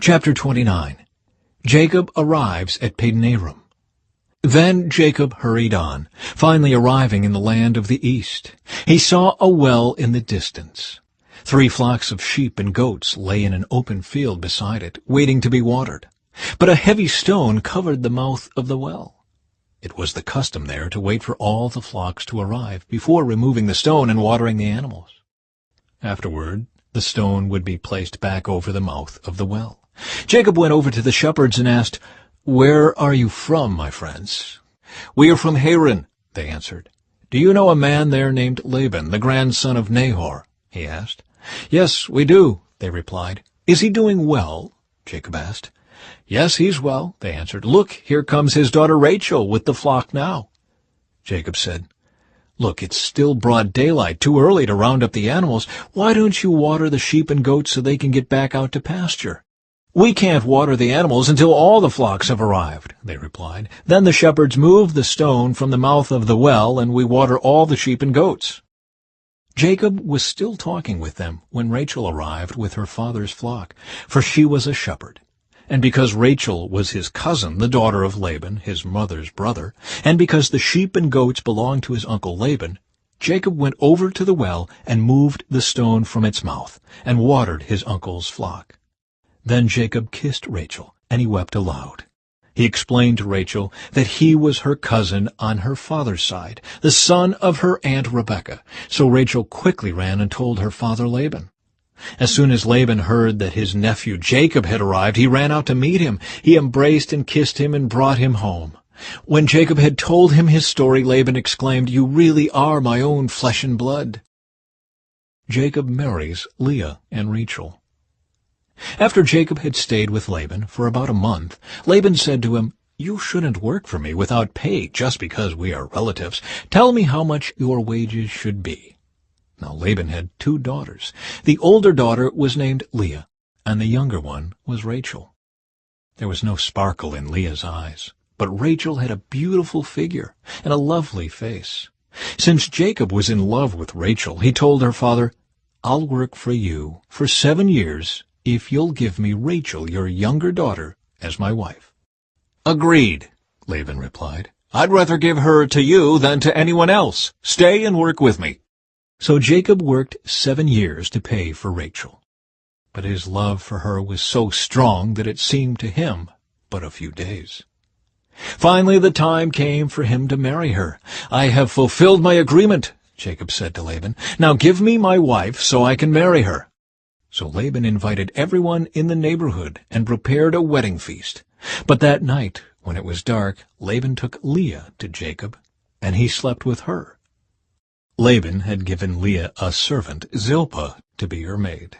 Chapter 29. Jacob arrives at Paddan-aram. Then Jacob hurried on, finally arriving in the land of the east. He saw a well in the distance. 3 flocks of sheep and goats lay in an open field beside it, waiting to be watered. But a heavy stone covered the mouth of the well. It was the custom there to wait for all the flocks to arrive before removing the stone and watering the animals. Afterward, the stone would be placed back over the mouth of the well. Jacob went over to the shepherds and asked, "Where are you from, my friends?" "We are from Haran," they answered. "Do you know a man there named Laban, the grandson of Nahor?" he asked. "Yes, we do," they replied. "Is he doing well?" Jacob asked. "Yes, he's well," they answered. "Look, here comes his daughter Rachel with the flock now." Jacob said, "Look, it's still broad daylight, too early to round up the animals. Why don't you water the sheep and goats so they can get back out to pasture?" "We can't water the animals until all the flocks have arrived," they replied. "Then the shepherds move the stone from the mouth of the well, and we water all the sheep and goats." Jacob was still talking with them when Rachel arrived with her father's flock, for she was a shepherd. And because Rachel was his cousin, the daughter of Laban, his mother's brother, and because the sheep and goats belonged to his uncle Laban, Jacob went over to the well and moved the stone from its mouth, and watered his uncle's flock. Then Jacob kissed Rachel, and he wept aloud. He explained to Rachel that he was her cousin on her father's side, the son of her aunt Rebekah. So Rachel quickly ran and told her father Laban. As soon as Laban heard that his nephew Jacob had arrived, he ran out to meet him. He embraced and kissed him and brought him home. When Jacob had told him his story, Laban exclaimed, "You really are my own flesh and blood." Jacob marries Leah and Rachel. After Jacob had stayed with Laban for about a month, Laban said to him, "You shouldn't work for me without pay just because we are relatives. Tell me how much your wages should be." Now Laban had 2 daughters. The older daughter was named Leah, and the younger one was Rachel. There was no sparkle in Leah's eyes, but Rachel had a beautiful figure and a lovely face. Since Jacob was in love with Rachel, he told her father, "I'll work for you for 7 years if you'll give me Rachel, your younger daughter, as my wife." "Agreed," Laban replied. "I'd rather give her to you than to anyone else. Stay and work with me." So Jacob worked 7 years to pay for Rachel. But his love for her was so strong that it seemed to him but a few days. Finally the time came for him to marry her. "I have fulfilled my agreement," Jacob said to Laban. "Now give me my wife so I can marry her." So Laban invited everyone in the neighborhood and prepared a wedding feast. But that night, when it was dark, Laban took Leah to Jacob, and he slept with her. Laban had given Leah a servant, Zilpah, to be her maid.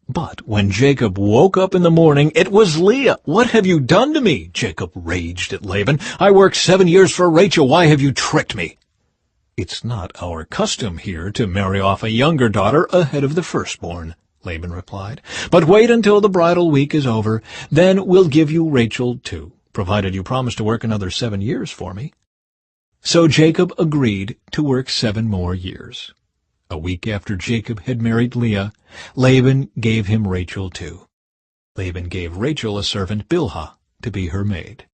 But when Jacob woke up in the morning, it was Leah. "What have you done to me?" Jacob raged at Laban. "I worked 7 years for Rachel. Why have you tricked me?" "It's not our custom here to marry off a younger daughter ahead of the firstborn," Laban replied. "But wait until the bridal week is over. Then we'll give you Rachel too, provided you promise to work another 7 years for me." So Jacob agreed to work 7 more years. A week after Jacob had married Leah, Laban gave him Rachel too. Laban gave Rachel a servant, Bilhah, to be her maid.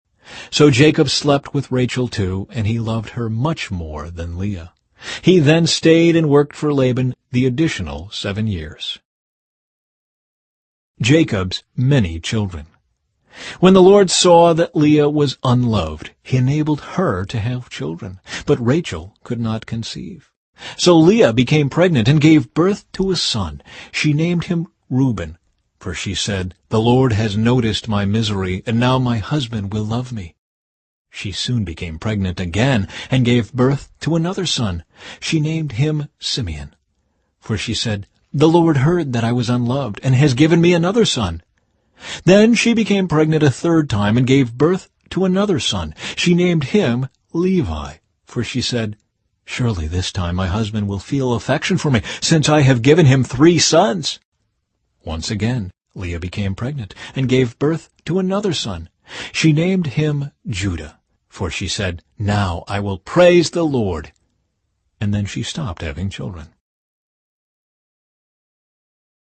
So Jacob slept with Rachel too, and he loved her much more than Leah. He then stayed and worked for Laban the additional 7 years. Jacob's many children. When the Lord saw that Leah was unloved, he enabled her to have children, but Rachel could not conceive. So Leah became pregnant and gave birth to a son. She named him Reuben, for she said, "The Lord has noticed my misery, and now my husband will love me." She soon became pregnant again and gave birth to another son. She named him Simeon, for she said, "The Lord heard that I was unloved, and has given me another son." Then she became pregnant a 3rd time and gave birth to another son. She named him Levi, for she said, "Surely this time my husband will feel affection for me, since I have given him 3 sons." Once again Leah became pregnant and gave birth to another son. She named him Judah, for she said, "Now I will praise the Lord." And then she stopped having children.